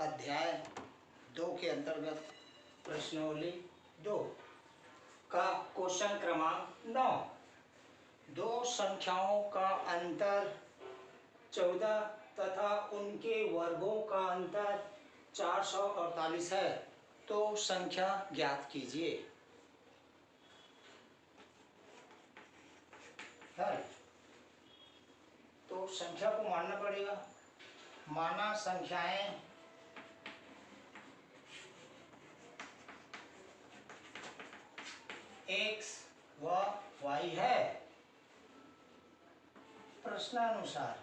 अध्याय 2 के अंतर्गत प्रश्नावली 2 का क्वेश्चन क्रमांक 9। दो संख्याओं का अंतर 14 तथा उनके वर्गों का अंतर 448 है, तो संख्या ज्ञात कीजिए। तो संख्या को मानना पड़ेगा। माना संख्याएं x व y है। प्रश्नानुसार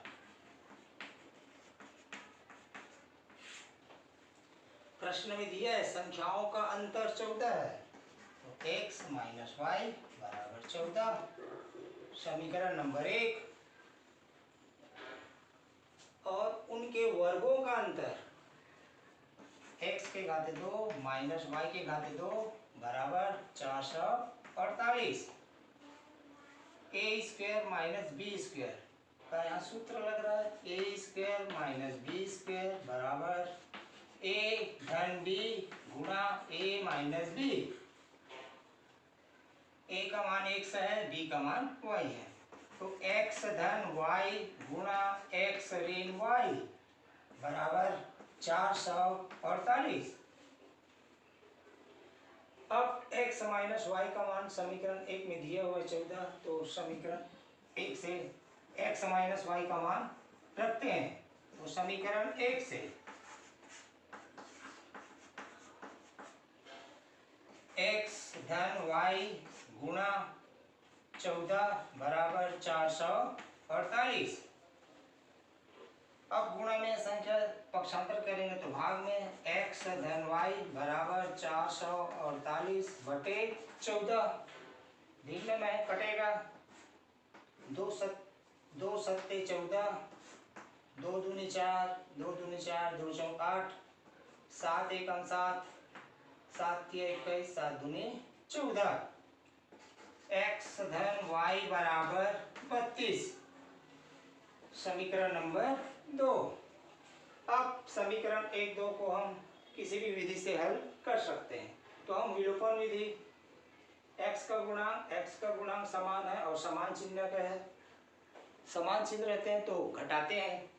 प्रश्न में दिया है संख्याओं का अंतर 14 है, तो x माइनस वाई बराबर 14। समीकरण नंबर 1। और उनके वर्गों का अंतर x के घाते 2 माइनस वाई के घाते 2 बराबर 448। ए स्क्वायर माइनस बी स्क्वायर का यहाँ सूत्र लग रहा है। ए स्क्वायर माइनस बी स्क्वायर बराबर ए धन बी गुणा ए माइनस बी। ए का मान x है, बी का मान y है, तो x धन y गुणा x ऋण y बराबर 448। अब x माइनस वाई का मान समीकरण 1 में दिया हुआ है 14, तो समीकरण 1 से x माइनस वाई का मान रखते हैं। तो समीकरण 1 से x धन y गुणा 14 बराबर 448। अब गुणा में संख्या पक्षांतर करेंगे तो भाग में x धन y बराबर 448 बटे 14। भिन्न में कटेगा 2 सत्ते 14, 2 दूनी 4, 2 दूनी 4, 2 चौक 8, 7 एकम 7, 7 के 21, 7 दूनी 14। x धन y बराबर 32। समीकरण नंबर 2। अब समीकरण 1, 2 को हम किसी भी विधि से हल कर सकते हैं। तो हम विलोपन विधि, x का गुणांक समान है और समान चिन्ह का है। समान चिन्ह रहते हैं तो घटाते हैं।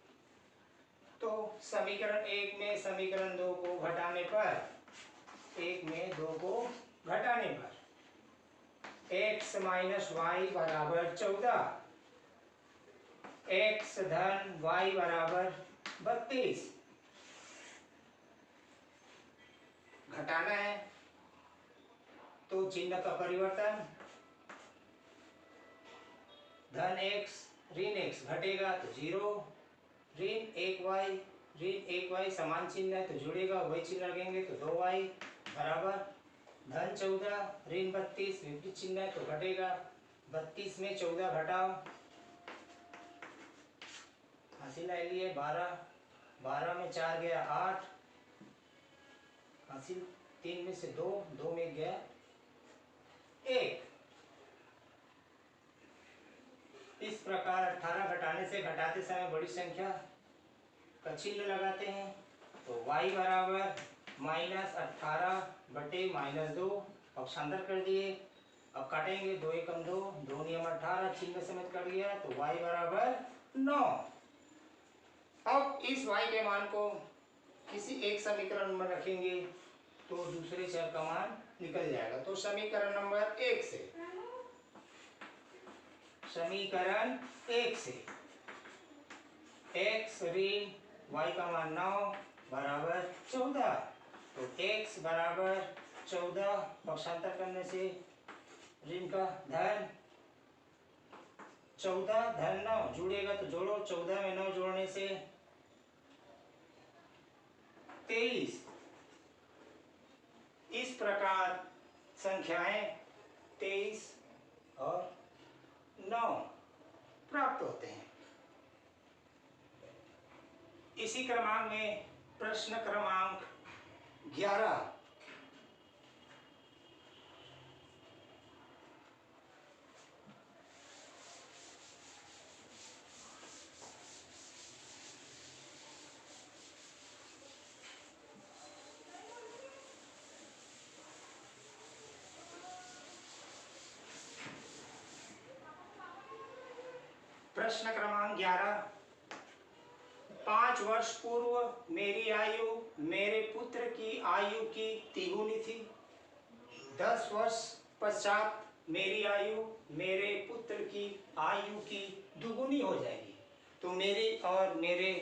तो समीकरण 1 में समीकरण 2 को घटाने पर, 1 में 2 को घटाने पर x माइनस वाई बराबर 14, x धन y बराबर 32। घटाना है तो चिन्ह का परिवर्तन, धन x ऋण x घटेगा तो 0, ऋण 1y समान चिन्ह है तो जुड़ेगा, वही चिन्ह लगेंगे तो 2y बराबर धन 14 ऋण 32 विपरीत चिन्ह है तो घटेगा। 32 में 14 घटाओ, हासिल ले लिए 12, 12 में 4 गया 8, हासिल 3 में से 2, 2 में गया 1। इस प्रकार 18 घटाने से घटाते समय बड़ी संख्या का चिन्ह लगाते हैं, तो y बराबर माइनस 18 बटे माइनस 2, पक्षांतर कर दिए। अब काटेंगे 2 एकम 2, 2 नियम 18, चिन्ह समेत कट गया तो y बराबर 9। अब इस y के मान को किसी एक समीकरण में रखेंगे तो दूसरे चर का मान निकल जाएगा। तो समीकरण नंबर 1 से, समीकरण 1 से x ऋण y का मान 9 बराबर 14, तो x बराबर 14, पक्षांतर करने से ऋण का धन 14 धन 9 जुड़ेगा तो जोड़ो, 14 में 9 जोड़ने से 23। इस प्रकार संख्याएं 23 और 9 प्राप्त होते हैं। इसी क्रमांक में प्रश्न क्रमांक 11। प्रश्न क्रमांक 11। 5 वर्ष पूर्व मेरी आयु मेरे पुत्र की आयु की तिगुनी थी। 10 वर्ष पश्चात मेरी आयु मेरे पुत्र की आयु की दुगुनी हो जाएगी। तो मेरी और मेरे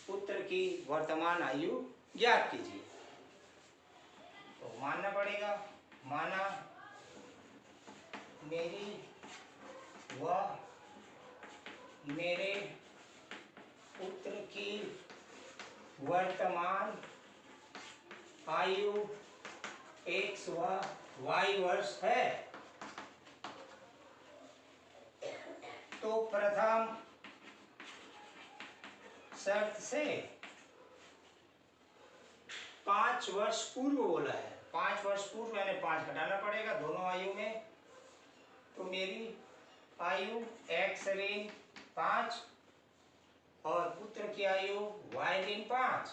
पुत्र की वर्तमान आयु ज्ञात कीजिए। तो मानना पड़ेगा, माना मेरी व मेरे पुत्र की वर्तमान आयु x व y वर्ष है। तो प्रथम शर्त से 5 वर्ष पूर्व बोला है। 5 वर्ष पूर्व यानी 5 घटाना पड़ेगा दोनों आयु में। तो मेरी आयु x ऋण 5 और पुत्र की आयु y ऋण 5।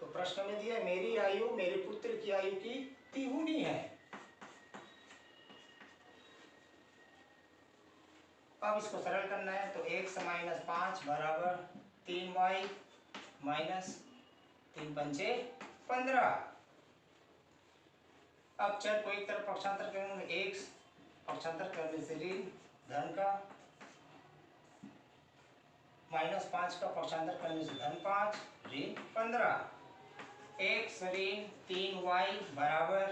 तो प्रश्न में दिया मेरी आयु मेरे पुत्र की आयु की तिगुनी है। अब इसको सरल करना है। तो x माइनस 5 बराबर 3y माइनस 3 पंचे 15। अब चर को एक तरफ पक्षांतर करेंगे, x पक्षांतर करने से ऋण धन का, माइनस 5 का पक्षांतर करने से धन 5 ऋण 15। x ऋण 3y बराबर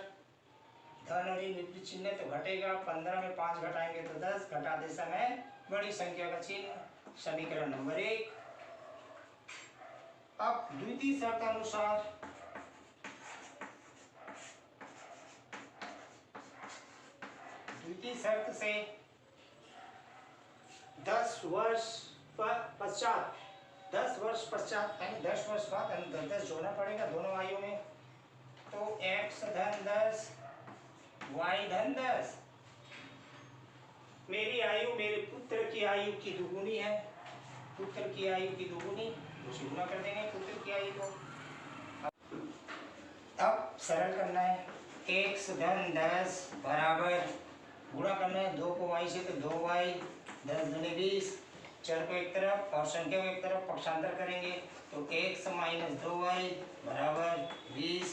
धन और ऋण विपरीत चिन्ह तो घटेगा। 15 में 5 घटाएंगे तो 10, घटाते समय बड़ी संख्या का चिन्ह। समीकरण नंबर 1। अब द्वितीय शर्त अनुसार द्वितीय शर्त से 10 वर्ष पश्चात 10 वर्ष पश्चात यानी 10 वर्ष बाद 10 जोड़ना पड़ेगा दोनों आयु में। तो x धन 10 y धन 10। मेरी आयु मेरे पुत्र की आयु की दुगुनी है। पुत्र की आयु की दुगुनी उसे गुना कर देंगे पुत्र की आयु को। अब सरल करना है। x धन 10 बराबर गुणा करना है 2 को y से तो 2y 10 दूनी 20। चर को एक तरफ और संख्या को एक तरफ पक्षांतर करेंगे। तो x माइनस 2y बराबर 20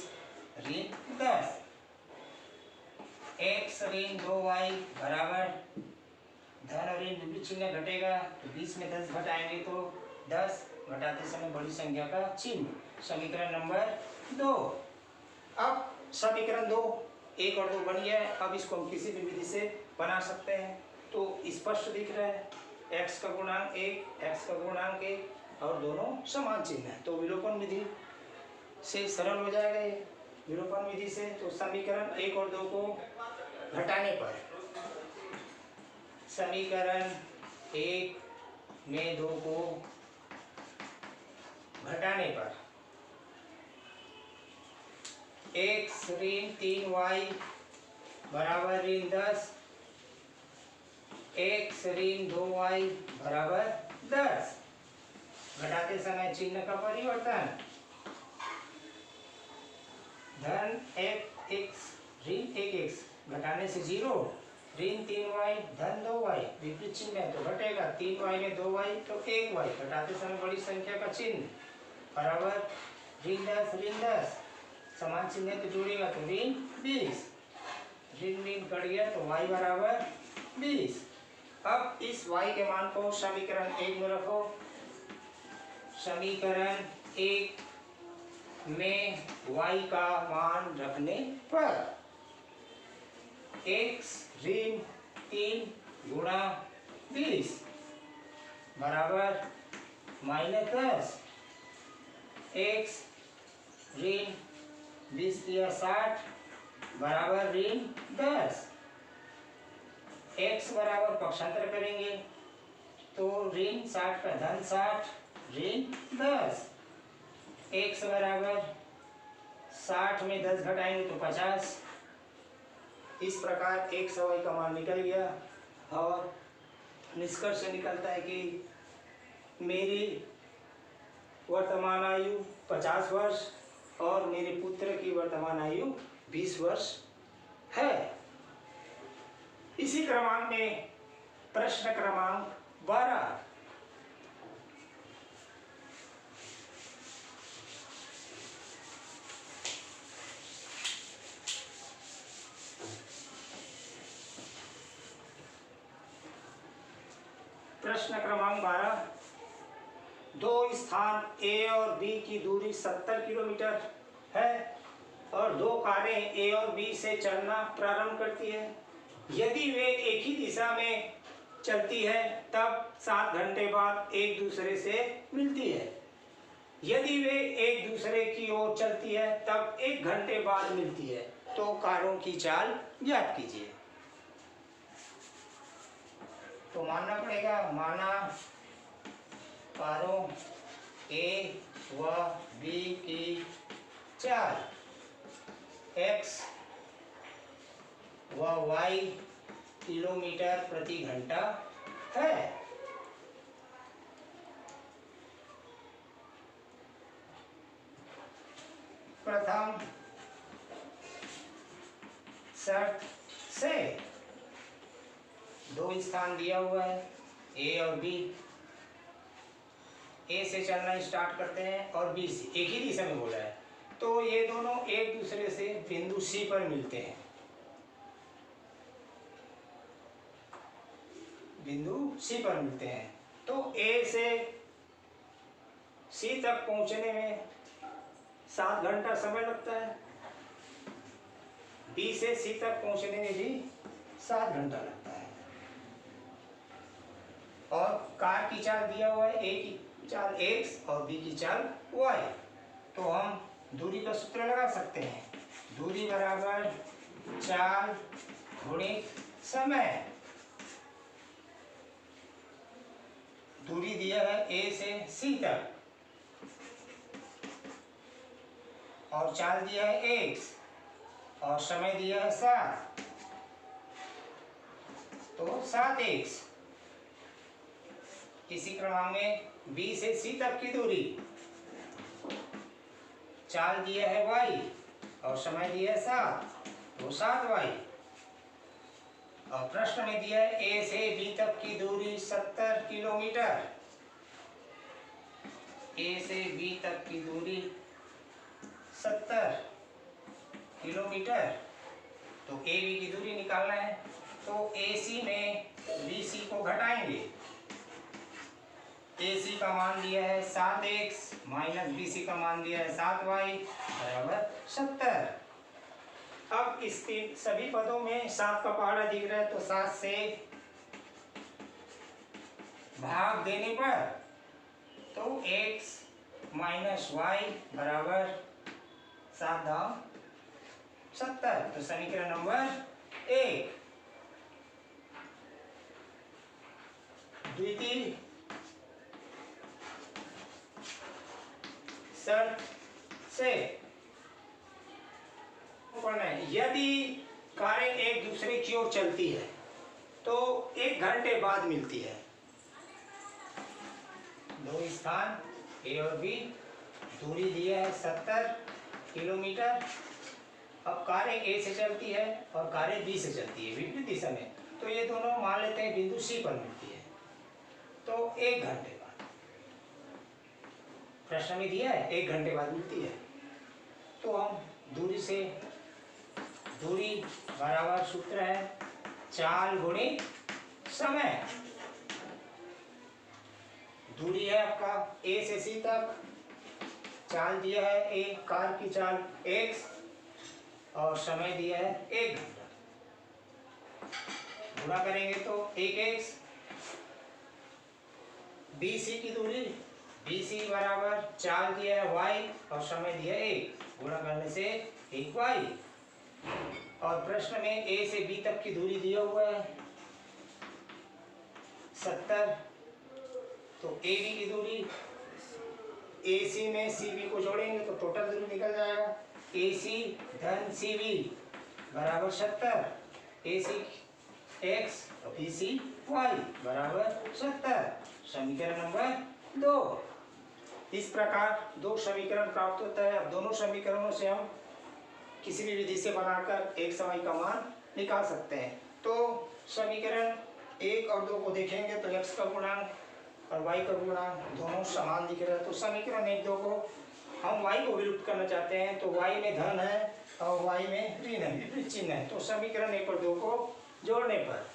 ऋण 10। x ऋण 2y बराबर धन और ऋण विपरीत चिन्ह घटेगा। तो 20 में 10 घटाएंगे तो 10, घटाते समय बड़ी संख्या का चिन्ह। समीकरण नंबर 2। अब समीकरण 2 1 और 2 बन गया है। अब इसको हम किसी भी विधि से बना सकते हैं। तो स्पष्ट दिख रहा है x का गुणांक 1 x का गुणांक 1 और दोनों समान चिन्ह है। तो विलोपन विधि से सरल हो जाएगा ये। विलोपन विधि से तो समीकरण 1 और 2 को घटाने पर समीकरण 1 में 2 को घटाने पर x ऋण 3y बराबर ऋण 10 x ऋण 2y बराबर 10। घटाते समय चिन्ह का परिवर्तन। धन x ऋण 1x घटाने से 0, ऋण 3y धन 2y विपरीत चिन्ह है तो घटेगा। 3y में 2y तो 1y, घटाते समय बड़ी संख्या का चिन्ह बराबर ऋण 10 समान चिन्ह तो जोड़ेगा तो ऋण 20। ऋण ऋण कट गया तो y बराबर 20। अब इस y के मान को समीकरण 1 में रखो। समीकरण 1 में y का मान रखने पर x ऋण 3 गुणा 20 बराबर -10। x ऋण 20 या 60 बराबर ऋण 10। x बराबर पक्षांतर करेंगे तो ऋण 60 का धन 60 ऋण 10। x बराबर 60 में 10 घटाएंगे तो 50। इस प्रकार x और y का मान निकल गया और निष्कर्ष निकलता है कि मेरी वर्तमान आयु 50 वर्ष और मेरे पुत्र की वर्तमान आयु 20 वर्ष है। इसी क्रमांक में प्रश्न क्रमांक 12। प्रश्न क्रमांक 12, दो स्थान ए और बी की दूरी 70 किलोमीटर है और दो कारें ए और बी से चलना प्रारंभ करती है। यदि वे एक ही दिशा में चलती है तब 7 घंटे बाद एक दूसरे से मिलती है। यदि वे एक दूसरे की ओर चलती है तब 1 घंटे बाद मिलती है। तो कारों की चाल ज्ञात कीजिए। तो मानना पड़ेगा, माना कारों ए व बी की चाल x व y किलोमीटर प्रति घंटा है। प्रथम शर्त से दो स्थान दिया हुआ है ए और बी। ए से चलना स्टार्ट करते हैं और बी से, एक ही दिशा में बोला है, तो ये दोनों एक दूसरे से बिंदु सी पर मिलते हैं। बिंदु सी पर मिलते हैं तो ए से सी तक पहुंचने में 7 घंटा समय लगता है। बी से सी तक पहुंचने में भी 7 घंटा लगता है। और कार की चाल दिया हुआ है, ए की चाल x और बी की चाल y। तो हम दूरी का सूत्र लगा सकते हैं, दूरी बराबर चाल गुणित समय। दूरी दिया है ए से सी तक और चाल दिया है x और समय दिया है 7, तो 7x। इसी क्रम में B से C तक की दूरी, चाल दिया है y और समय दिया है 7, तो 7y। और प्रश्न में दिया है A से B तक की दूरी 70 किलोमीटर। A से B तक की दूरी 70 किलोमीटर, तो AB की दूरी निकालना है। तो AC में BC को घटाएंगे। AC का मान दिया है 7x माइनस BC का मान दिया है 7y बराबर 70। अब इस सभी पदों में 7 का पहाड़ा दिख रहा है, तो 7 से भाग देने पर तो x माइनस y बराबर 7 दाम 70। तो समीकरण नंबर 1। द्वितीय शर्त से पढ़ना है, यदि कारें एक दूसरे की ओर चलती है तो 1 घंटे बाद मिलती है। दो स्थान ए और बी, दूरी दिया है 70 किलोमीटर। अब कारें ए से चलती है और कारें बी से चलती है विपरीत दिशा में, तो ये दोनों मान लेते हैं बिंदु सी पर मिलती है, तो 1 घंटे बाद। प्रश्न में दिया है 1 घंटे बाद मिलती है। तो हम दूरी बराबर सूत्र है चाल गुणित समय। दूरी है आपका ए से सी तक, चाल दिया है ए, कार की चाल x और समय दिया है 1 घंटा। गुणा करेंगे तो 1x। BC की दूरी, BC बराबर चाल दिया है y और समय दिया है 1, गुणा करने से 1y। और प्रश्न में A से B तक की दूरी दिया हुआ है 70, तो AB की दूरी, AC में CB को जोड़ेंगे तो टोटल दूरी निकल जाएगा। AC धन CB बराबर 70, AC x और BC y बराबर 70। समीकरण नंबर 2। इस प्रकार दो समीकरण प्राप्त होता है। अब दोनों समीकरणों से हम किसी भी विधि से बनाकर एक समय का मान निकाल सकते हैं। तो समीकरण 1 और 2 को देखेंगे तो x का गुणांक और y का गुणांक दोनों समान दिख रहा है। तो समीकरण 1 2 को हम y को विलुप्त करना चाहते हैं, तो y में धन है और y में ऋण है, विपरीत चिन्ह है। तो समीकरण 1 और 2 को जोड़ने पर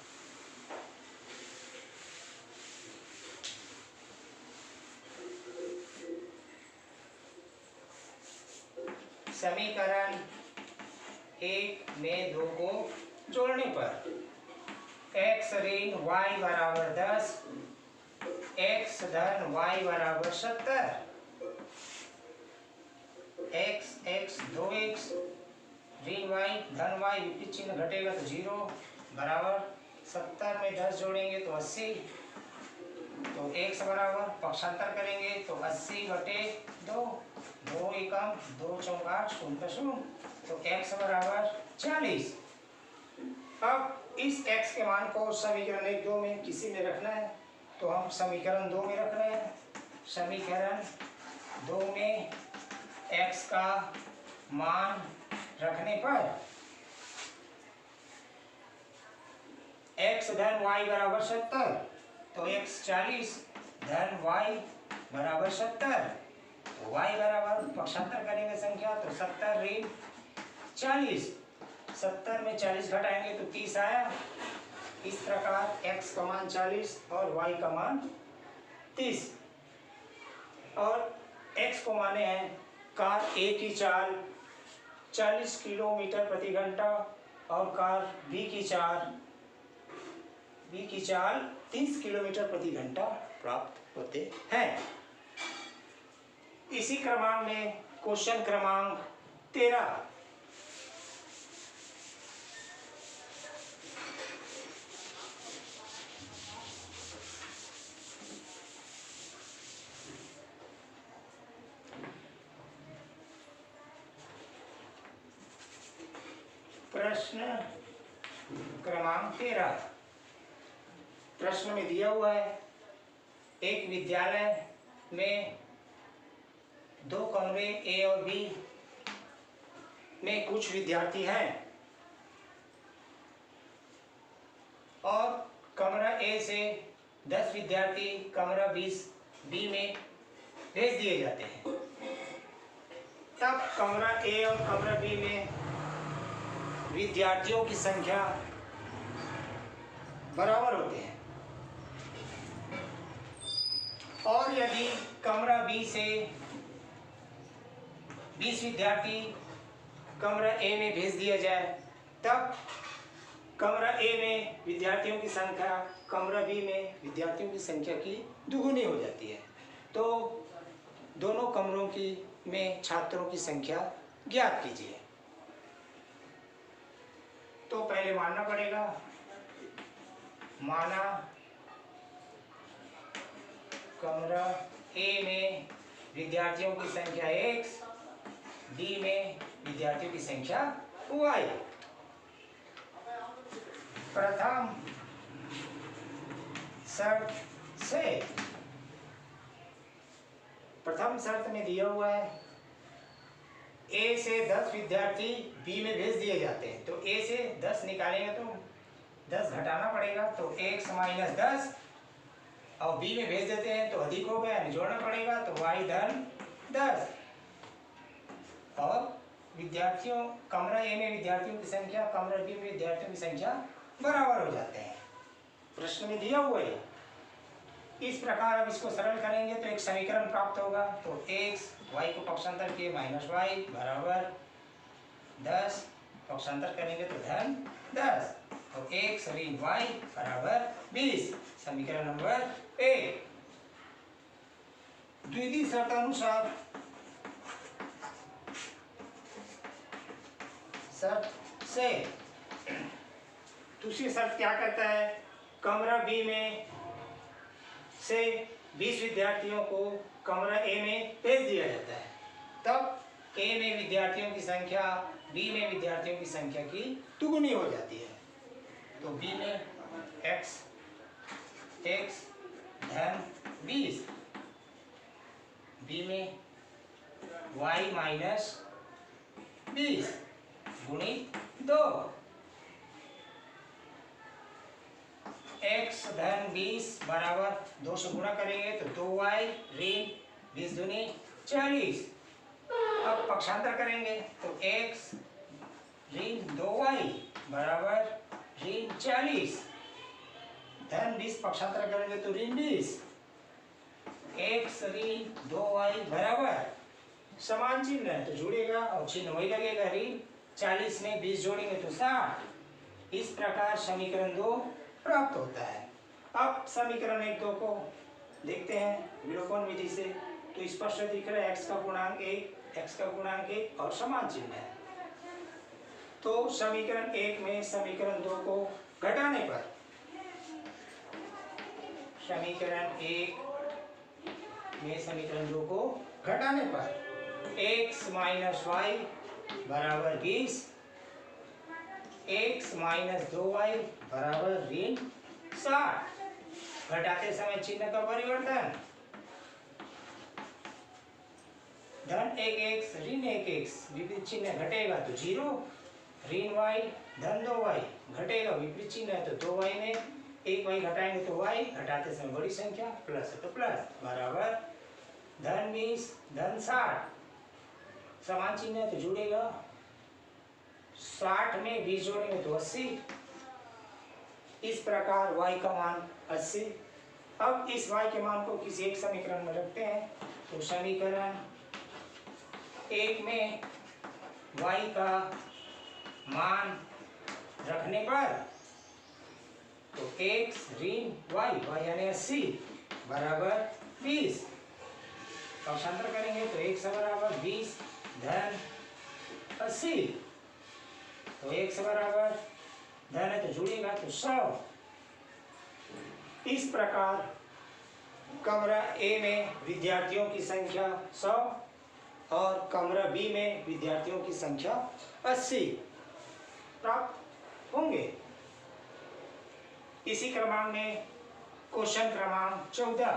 समीकरण 1 में 2 को जोड़ने पर x ऋण y बराबर 10, x धन y बराबर 70, x 2x ऋण y धन y विपरीत चिन्ह घटेगा तो 0 बराबर 70 में 10 जोड़ेंगे तो 80, तो x बराबर पक्षांतर करेंगे तो 80 बटे 2, 2 एकम 2 चौका 0, तो x बराबर 40। अब इस x के मान को समीकरण 1 2 में किसी में रखना है, तो हम समीकरण 2 में रख रहे हैं। समीकरण 2 में x का मान रखने पर x धन y बराबर 70, तो x 40 धन y बराबर 70, तो y बराबर पक्षांतर करेंगे संख्या तो 70 ऋण 40, 70 में 40 घटाएंगे तो 30 आया। इस प्रकार x का मान 40 और y का मान 30, और x को माने हैं कार A की चाल 40 किलोमीटर प्रति घंटा और कार B की चाल 30 किलोमीटर प्रति घंटा प्राप्त होते हैं। इसी क्रमांक में क्वेश्चन क्रमांक 13, प्रश्न क्रमांक 13। प्रश्न में दिया हुआ है एक विद्यालय में 2 कमरे A और B में कुछ विद्यार्थी हैं और कमरा A से 10 विद्यार्थी कमरा B में भेज दिए जाते हैं। तब कमरा A और कमरा B में विद्यार्थियों की संख्या बराबर होते हैं, और यदि कमरा B से 20 विद्यार्थी कमरा A में भेज दिया जाए, तब कमरा A में विद्यार्थियों की संख्या कमरा B में विद्यार्थियों की संख्या की दुगुनी हो जाती है। तो दोनों कमरों की में छात्रों की संख्या ज्ञात कीजिए। तो पहले मानना पड़ेगा, माना कमरा A में विद्यार्थियों की संख्या x, B में विद्यार्थियों की संख्या y। प्रथम शर्त में दिया हुआ है A से 10 विद्यार्थी B में भेज दिए जाते हैं, तो A से 10 निकालेंगे तो 10 घटाना पड़ेगा, तो x माइनस 10, और B में भेज देते हैं तो अधिक हो गया, जोड़ना पड़ेगा तो y धन 10, और विद्यार्थियों कमरा A में विद्यार्थियों की संख्या कमरा B में विद्यार्थियों की संख्या बराबर हो जाते हैं। प्रश्न में दिया हुआ है। इस प्रकार अब इसको सरल करेंगे तो एक समीकरण प्राप्त होगा, तो x y को पक्षांतर किए माइनस y बराबर 10, पक्षांतर करेंगे तो धन 10, और x ऋण y बराबर 20। समीकरण नंबर 1। द्वितीय शर्तानुसार शर्त से दूसरी शर्त क्या कहता है, कमरा B में से 20 विद्यार्थियों को कमरा A में भेज दिया जाता है, तब A में विद्यार्थियों की संख्या B में विद्यार्थियों की संख्या की दुगुनी हो जाती है। तो B में x धन 20, B में y माइनस 20 गुणित 2, x धन 20 बराबर 2 से गुणा करेंगे तो 2y ऋण 20 दूनी 40। अब पक्षांतर करेंगे तो x ऋण 2y बराबर ऋण 40 धन 20 पक्षांतर करेंगे तो ऋण 20। x ऋण 2y बराबर समान चिन्ह है तो जुड़ेगा और चिन्ह वही लगेगा ऋण 40 में 20 जोड़ेंगे तो 60। इस प्रकार समीकरण 2 प्राप्त होता है। अब समीकरण 1-2 को देखते हैं विलोपन विधि से तो स्पष्ट दिख रहा है x का गुणांक 1 और समान चिन्ह है। तो समीकरण 1 में समीकरण 2 को घटाने पर समीकरण 1 में समीकरण 2 को घटाने पर x माइनस y बराबर 20 x माइनस 2y बराबर ऋण 60। घटाते समय चिन्ह का परिवर्तन धन 1x ऋण 1x विपरीत चिन्ह घटेगा तो 0 ऋण y धन 2y घटेगा विपरीत चिन्ह है तो 2y में 1y घटाएंगे तो y घटाते समय बड़ी संख्या प्लस है तो प्लस बराबर धन 20 धन 60 समान चिन्ह है तो जुड़ेगा 60 में 20 जोड़ेंगे तो 80। इस प्रकार y का मान 80। अब इस y के मान को किसी एक समीकरण में रखते हैं तो समीकरण 1 में y का मान रखने पर तो x ऋण y यानी 80 बराबर 20 पक्षांतर करेंगे तो x बराबर 20 धन 80 तो x बराबर धन है तो जुड़ेगा तो 100। इस प्रकार कमरा A में विद्यार्थियों की संख्या 100 और कमरा B में विद्यार्थियों की संख्या 80 प्राप्त होंगे। इसी क्रमांक में क्वेश्चन क्रमांक 14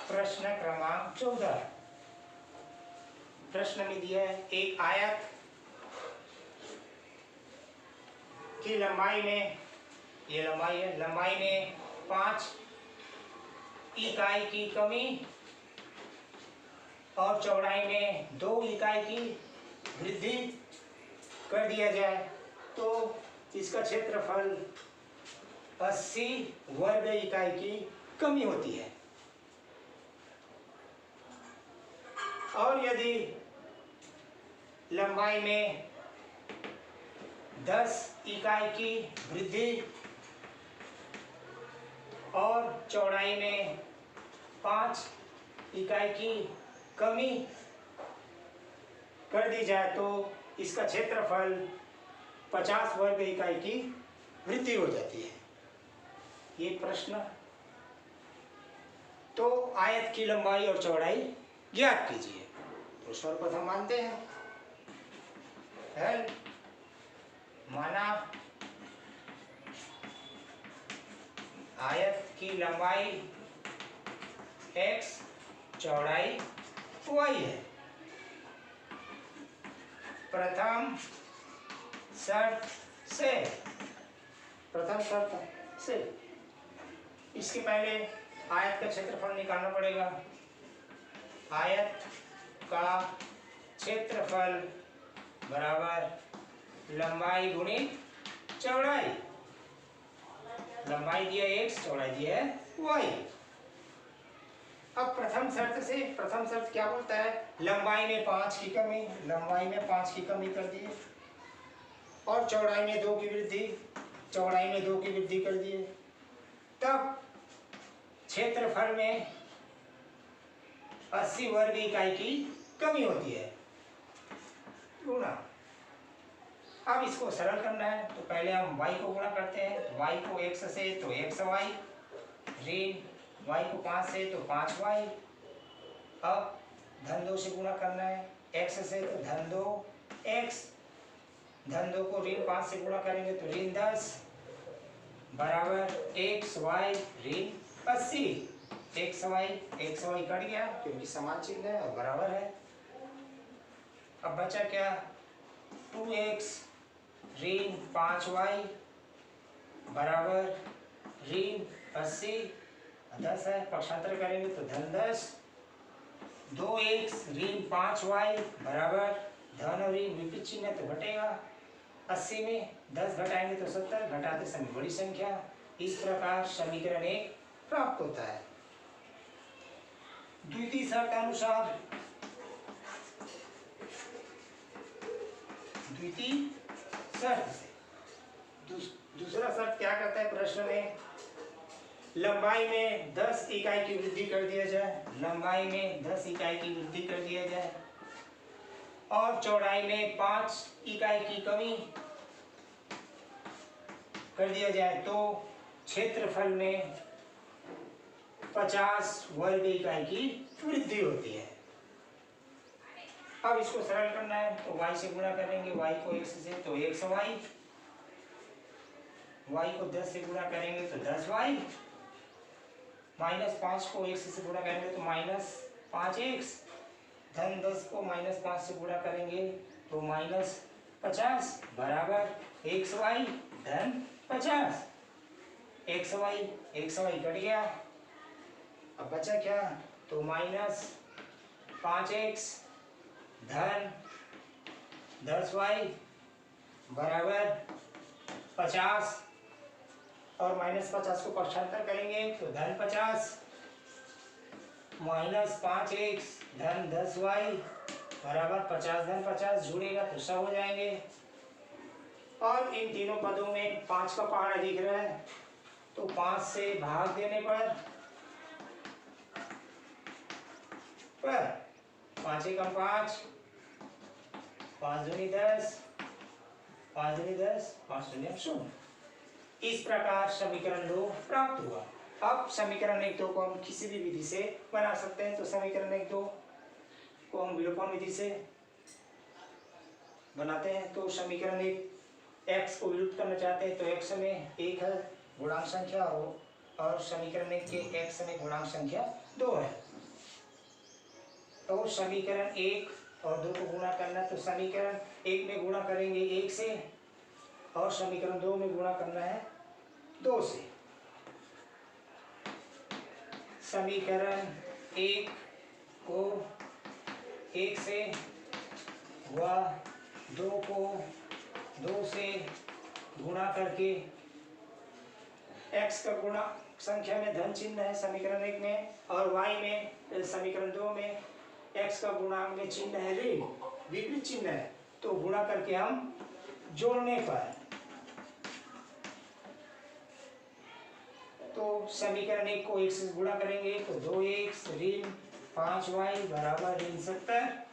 प्रश्न क्रमांक 14 प्रश्न में दिया है एक आयत की लंबाई में ये लंबाई है लंबाई में 5 इकाई की कमी और चौड़ाई में 2 इकाई की वृद्धि कर दिया जाए तो इसका क्षेत्रफल 80 वर्ग इकाई की कमी होती है। और यदि लंबाई में 10 इकाई की वृद्धि और चौड़ाई में 5 इकाई की कमी कर दी जाए तो इसका क्षेत्रफल 50 वर्ग इकाई की वृद्धि हो जाती है। ये प्रश्न तो आयत की लंबाई और चौड़ाई ज्ञात कीजिए। तो सर्वप्रथम मानते हैं हेल्प माना आयत की लंबाई x चौड़ाई y है। प्रथम शर्त से इसके पहले आयत का क्षेत्रफल निकालना पड़ेगा। आयत का क्षेत्रफल बराबर लंबाई गुणित चौड़ाई। लंबाई दिया x चौड़ाई दिया है y। अब प्रथम शर्त क्या बोलता है लंबाई में 5 की कमी कर दी और चौड़ाई में 2 की वृद्धि कर दी तब क्षेत्रफल में 80 वर्ग इकाई की कमी होती है गुणा। अब इसको सरल करना है तो पहले हम y को गुणा करते हैं तो y को x से तो xy ऋण y को 5 से तो 5y। अब धन 2 से गुणा करना है x से तो धन 2x धन 2 को ऋण 5 से गुणा करेंगे तो ऋण 10 बराबर xy ऋण 80। एक्स वाई कट गया क्योंकि समान चिन्ह है और बराबर है। अब बचा क्या, 2x ऋण 5y बराबर ऋण 80 10 है, पक्षांतर करेंगे तो धन 10। 2x ऋण 5y बराबर धन और ऋण विपरीत चिन्ह तो घटेगा। 80 में 10 घटाएंगे तो 70, घटाते समय बड़ी संख्या। इस प्रकार समीकरण 1 प्राप्त होता है। द्वितीय शर्त अनुसार द्वितीय शर्त से दूसरा शर्त क्या कहता है प्रश्न में, लंबाई में 10 इकाई की वृद्धि कर दिया जाए, लंबाई में 10 इकाई की वृद्धि कर दिया जाए और चौड़ाई में 5 इकाई की कमी कर दिया जाए तो क्षेत्रफल में 50 वर्ग इकाई की वृद्धि होती है। अब इसको सरल करना है तो y से गुणा करेंगे, y को x से तो xy, y को 10 से गुणा करेंगे तो 10y, -5 को x से गुणा करेंगे तो -5x, धन 10 को -5 से गुणा करेंगे तो -50 बराबर xy धन 50। xy कट गया, अब बचा क्या, तो -5x धन 10y बराबर 50 और -50 को पक्षांतर करेंगे तो धन 50, -5x धन 10y बराबर 50 धन 50, जुड़ेगा तो सब हो जाएंगे। और इन तीनों पदों में 5 का पहाड़ा दिख रहा है तो 5 से भाग देने पर 5 एकम 5, 5 दूनी 10, 5 दूनी 10, 5 दूनी 0। इस प्रकार समीकरण 2 प्राप्त हुआ। अब समीकरण 1-2 को हम किसी भी विधि से बना सकते हैं, तो समीकरण 1-2 को हम विलोपन विधि से बनाते हैं। तो समीकरण 1 x को विलुप्त करना चाहते हैं तो x में 1 है गुणांक संख्या और समीकरण 1 के x में गुणांक संख्या 2 है। तो समीकरण 1 और 2 को गुणा करना है तो समीकरण 1 में गुणा करेंगे 1 से और समीकरण 2 में गुणा करना है 2 से। समीकरण 1 को 1 से व 2 को 2 से गुणा करके x का गुणा संख्या में धन चिन्ह है समीकरण 1 में और y में समीकरण 2 में x का गुणांक में चिन्ह है ऋण विपरीत चिन्ह है, तो गुणा करके हम जोड़ने पर तो समीकरण 1 को 1 से गुणा करेंगे तो 2x ऋण 5y बराबर ऋण 70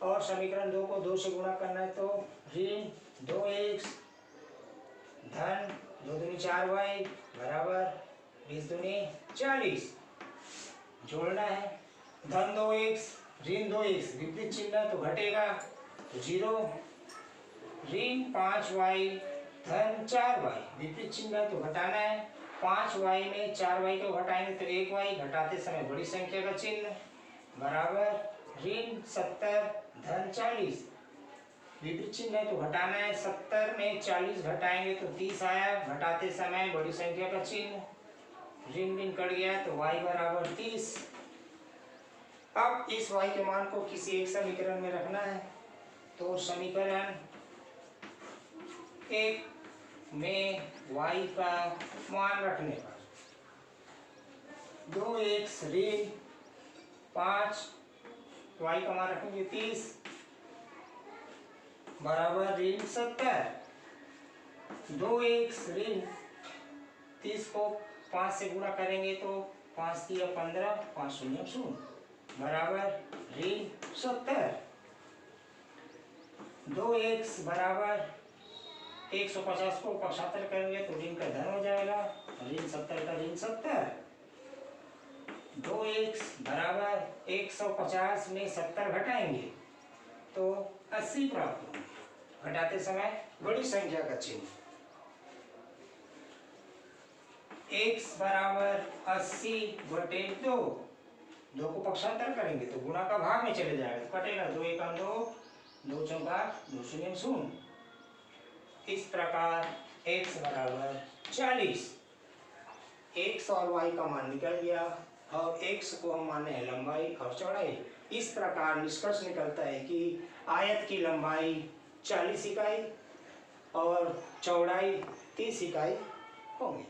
और समीकरण 2 को 2 से गुणा करना है तो ऋण 2x धन 2 दूनी 4y बराबर 20 दूनी 40, जोड़ना है। धन 2x ऋण 2x विपरीत चिन्ह तो घटेगा तो 0, ऋण 5y धन 4y विपरीत चिन्ह तो घटाना है। 5y में 4y को घटाएंगे तो 1y, घटाते समय बड़ी संख्या का चिन्ह बराबर ऋण 70 धन 40 विपरीत चिन्ह तो घटाना है। 70 में 40 घटाएंगे तो 30 आया, घटाते समय बड़ी संख्या का चिन्ह, ऋण ऋण कट गया तो y बराबर 30। अब इस y के मान को किसी एक समीकरण में रखना है तो समीकरण 1 में y का मान रखने पर 2x ऋण 5 y का मान रखेंगे 30 बराबर ऋण 70, 2x ऋण 30 को 5 से गुणा करेंगे तो 5 3 15, 5 शून्य 0 बराबर ऋण 70, 2x बराबर 150 को पक्षांतर करेंगे तो ऋण का धन हो जाएगा, ऋण 70 का ऋण 70, 2x बराबर 150 में 70 घटाएंगे तो 80 प्राप्त होंगे, घटाते समय बड़ी संख्या का चिन्ह। x बराबर 80/2। 2 को पक्षांतर करेंगे तो गुणा का भाग में चले जाएगा तो कटेगा 2 एकम 2, 2 चौका 2 शून्य शून्य। इस प्रकार x बराबर 40। x और y का मान निकल गया और x को हम माने हैं लंबाई और चौड़ाई। इस प्रकार निष्कर्ष निकलता है कि आयत की लंबाई 40 इकाई और चौड़ाई 30 इकाई होंगी।